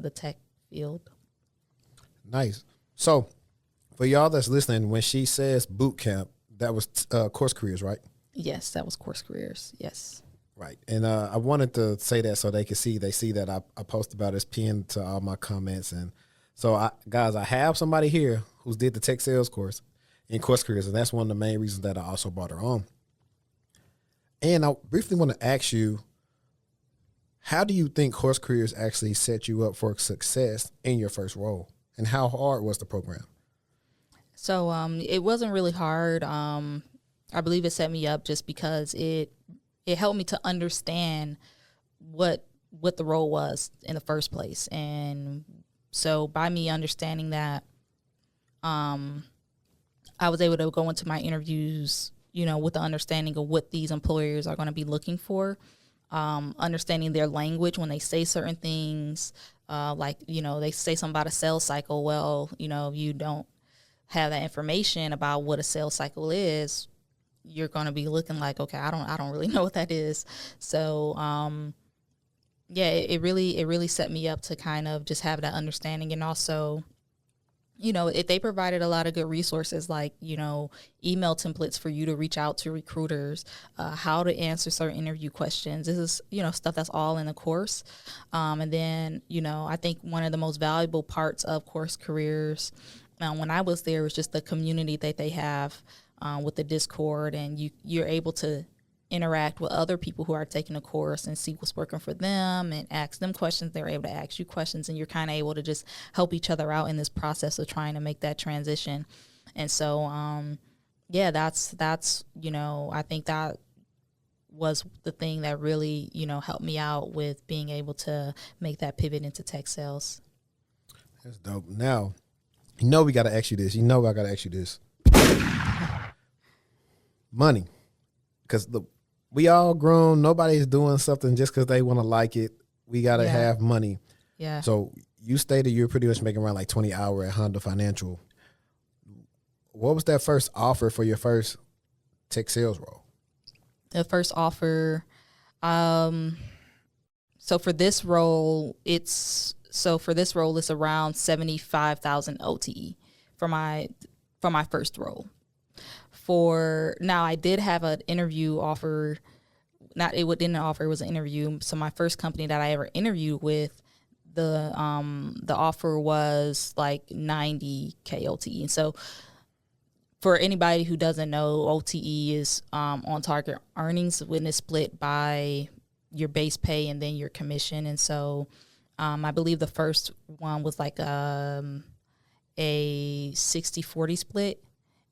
the tech field. Nice. So for y'all that's listening, when she says boot camp, that was Course Careers, right? Yes, that was Course Careers. Yes. Right. And I wanted to say that so they see that I post about this pinned to all my comments. And so, guys, I have somebody here who's did the tech sales course in Course Careers, and that's one of the main reasons that I also brought her on. And I briefly want to ask you, how do you think Course Careers actually set you up for success in your first role? And how hard was the program? So it wasn't really hard. I believe it set me up just because it helped me to understand what the role was in the first place. And so by me understanding that, I was able to go into my interviews, with the understanding of what these employers are going to be looking for, understanding their language when they say certain things, they say something about a sales cycle. Well, you don't have that information about what a sales cycle is, you're going to be looking like, okay, I don't really know what that is. So, it really set me up to kind of just have that understanding. And also, if they provided a lot of good resources, like, email templates for you to reach out to recruiters, how to answer certain interview questions. This is, stuff that's all in the course. And then, I think one of the most valuable parts of Course Careers, when I was there, was just the community that they have with the Discord, and you're able to interact with other people who are taking a course and see what's working for them and ask them questions. They're able to ask you questions, and you're kind of able to just help each other out in this process of trying to make that transition. And so, that's I think that was the thing that really, helped me out with being able to make that pivot into tech sales. That's dope. Now, we got to ask you this. I got to ask you this. Money. Because we all grown. Nobody's doing something just because they want to like it. We got to have money. Yeah. So you stated you're pretty much making around like 20 hours at Honda Financial. What was that first offer for your first tech sales role? The first offer, so for this role, it's around 75,000 OTE for my first role. Now I did have an interview offer. It was an interview. So my first company that I ever interviewed with, the offer was like 90K OTE. And so for anybody who doesn't know, OTE is on target earnings when it's split by your base pay and then your commission. And so I believe the first one was like a 60-40 split.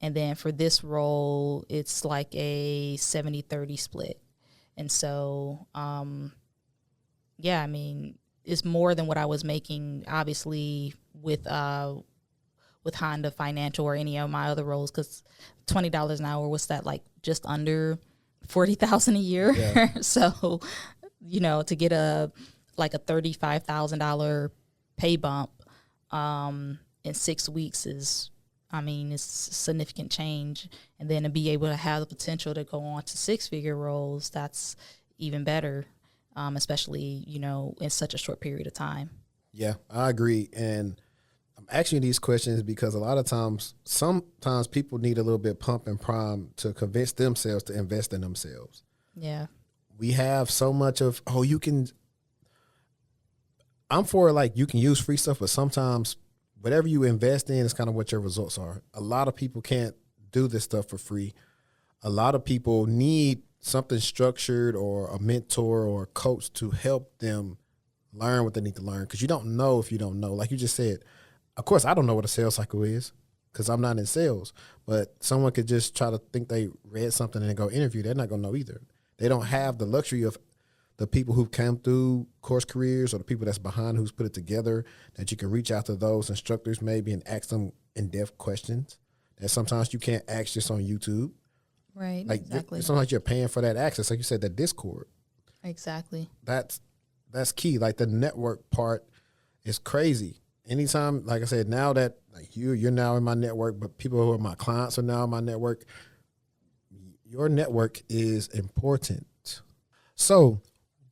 And then for this role, it's like a 70-30 split. And so, it's more than what I was making, obviously, with Honda Financial or any of my other roles, because $20 an hour was that like just under $40,000 a year. Yeah. So, to get a $35,000 pay bump in 6 weeks is, it's significant change. And then to be able to have the potential to go on to 6-figure roles, that's even better, especially, in such a short period of time. Yeah, I agree. And I'm asking you these questions because a lot of times, sometimes people need a little bit pump and prime to convince themselves to invest in themselves. Yeah. We have so much of, I'm for like, you can use free stuff, but sometimes whatever you invest in is kind of what your results are. A lot of people can't do this stuff for free. A lot of people need something structured or a mentor or a coach to help them learn what they need to learn, because you don't know if you don't know. Like you just said, of course, I don't know what a sales cycle is because I'm not in sales, but someone could just try to think they read something and go interview. They're not going to know either. They don't have the luxury of the people who've come through Course Careers or the people that's behind who's put it together, that you can reach out to those instructors maybe and ask them in-depth questions that sometimes you can't ask just on YouTube. Right, like exactly. Sometimes you're paying for that access. Like you said, that Discord. Exactly. That's key. Like the network part is crazy. Anytime, like I said, now that like you're now in my network, but people who are my clients are now in my network, your network is important. So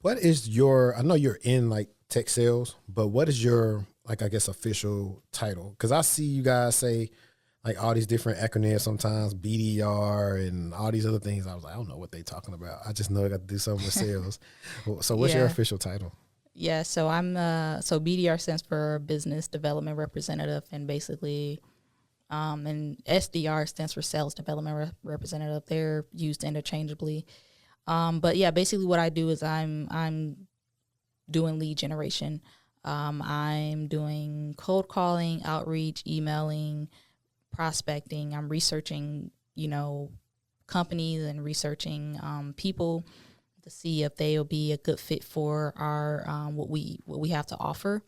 what is I know you're in like tech sales, but what is your, like, I guess, official title? Because I see you guys say like all these different acronyms sometimes, BDR and all these other things. I was like, I don't know what they talking about. I just know I got to do something with sales. So what's your official title? Yeah, so so BDR stands for Business Development Representative, and basically, and SDR stands for Sales Development Representative. They're used interchangeably. But yeah, basically what I do is I'm doing lead generation. I'm doing cold calling, outreach, emailing, prospecting. I'm researching, companies and researching people to see if they will be a good fit for our what we have to offer.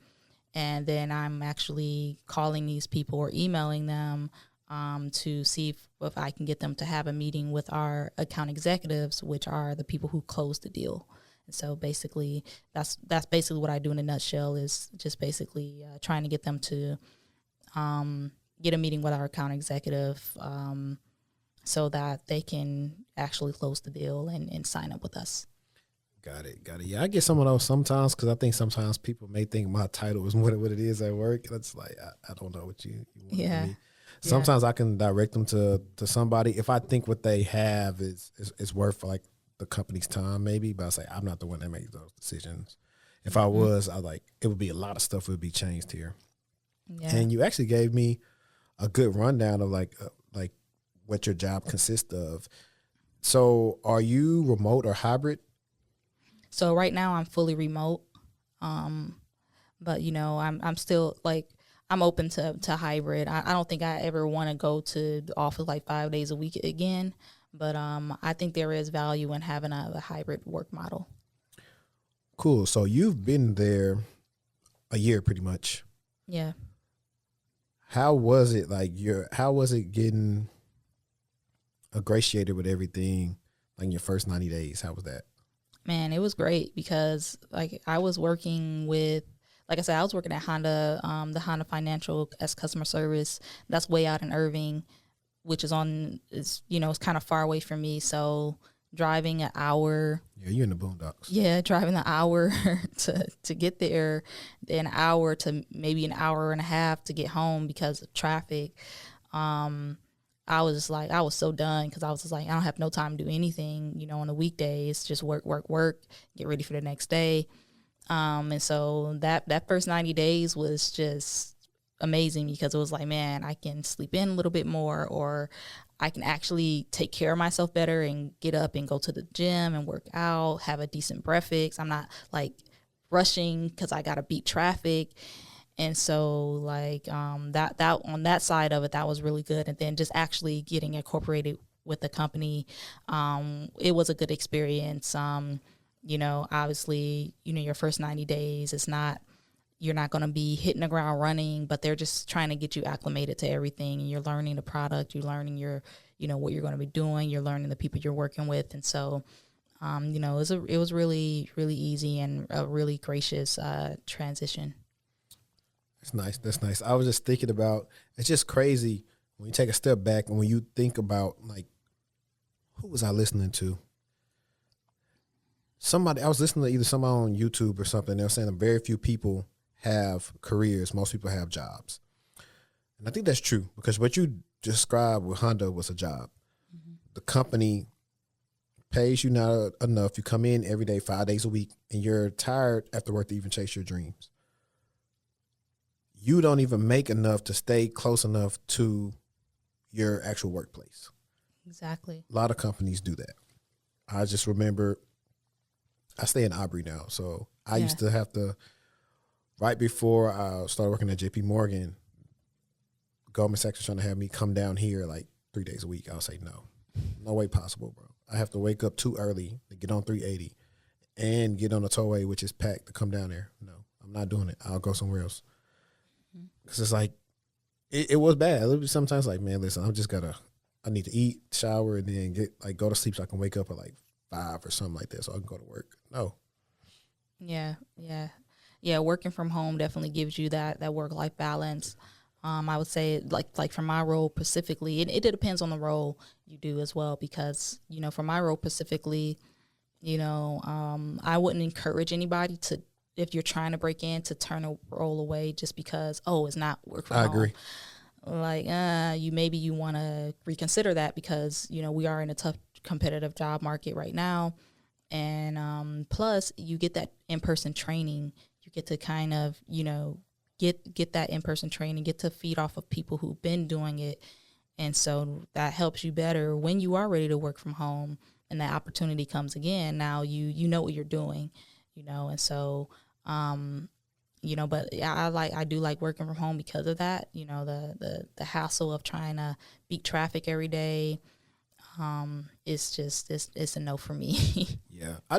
And then I'm actually calling these people or emailing them to see if I can get them to have a meeting with our account executives, which are the people who close the deal. And so basically, that's basically what I do in a nutshell, is just basically trying to get them to get a meeting with our account executive so that they can actually close the deal and sign up with us. Got it. Yeah, I get some of those sometimes, because I think sometimes people may think my title is what it is at work. That's like, I don't know what you want from me. Sometimes I can direct them to somebody if I think what they have is worth like the company's time, maybe. But I say I'm not the one that makes those decisions. If I was, it would be a lot of stuff would be changed here. Yeah. And you actually gave me a good rundown of like what your job consists of. So are you remote or hybrid? So right now I'm fully remote, but I'm still I'm open to hybrid. I don't think I ever want to go to the office like 5 days a week again, but I think there is value in having a hybrid work model. Cool. So you've been there a year pretty much. Yeah. How was it how was it getting ingratiated with everything like in your first 90 days? How was that? Man, it was great because I was working with, like I said, I was working at Honda, the Honda Financial as customer service. That's way out in Irving, which is it's kind of far away from me. So driving an hour. Yeah, you're in the boondocks. Yeah, driving an hour to get there, then an hour to maybe an hour and a half to get home because of traffic. I was so done because I was just like, I don't have no time to do anything, on the weekdays, just work, get ready for the next day. And so that first 90 days was just amazing because it was like, man, I can sleep in a little bit more, or I can actually take care of myself better and get up and go to the gym and work out, have a decent breakfast. I'm not rushing because I got to beat traffic. And so that on that side of it, that was really good. And then just actually getting incorporated with the company, it was a good experience. Obviously, your first 90 days, you're not going to be hitting the ground running, but they're just trying to get you acclimated to everything. And you're learning the product, you're learning what you're going to be doing, you're learning the people you're working with. And so, it was really, really easy and a really gracious transition. That's nice. I was just thinking about, it's just crazy when you take a step back and when you think about who was I listening to? I was listening to either somebody on YouTube or something. They were saying that very few people have careers. Most people have jobs. And I think that's true because what you described with Honda was a job. Mm-hmm. The company pays you not enough. You come in every day, 5 days a week, and you're tired after work to even chase your dreams. You don't even make enough to stay close enough to your actual workplace. Exactly. A lot of companies do that. I just remember, I stay in Aubrey now, so I used to have to, right before I started working at JP Morgan, Goldman Sachs was trying to have me come down here 3 days a week. I'll say no way possible, bro. I have to wake up too early to get on 380 and get on the tollway, which is packed, to come down there. No, I'm not doing it. I'll go somewhere else. Because it's it was bad. It would be sometimes man, listen, I need to eat, shower, and then go to sleep so I can wake up at 5 or something like that so I can go to work. No. Yeah. Working from home definitely gives you that work-life balance. I would say like for my role specifically, it depends on the role you do as well, because, for my role specifically, I wouldn't encourage anybody to if you're trying to break in, to turn a role away just because, oh, it's not work from I home. agree. Like, you want to reconsider that, because, you know, we are in a tough competitive job market right now. And plus you get that in-person training. You get to kind of, you know, get that in-person training, get to feed off of people who've been doing it. And so that helps you better when you are ready to work from home and that opportunity comes again. Now you know what you're doing, you know. And so you know, but yeah, I do like working from home because of that. You know, the hassle of trying to beat traffic every day, it's a no for me. Yeah.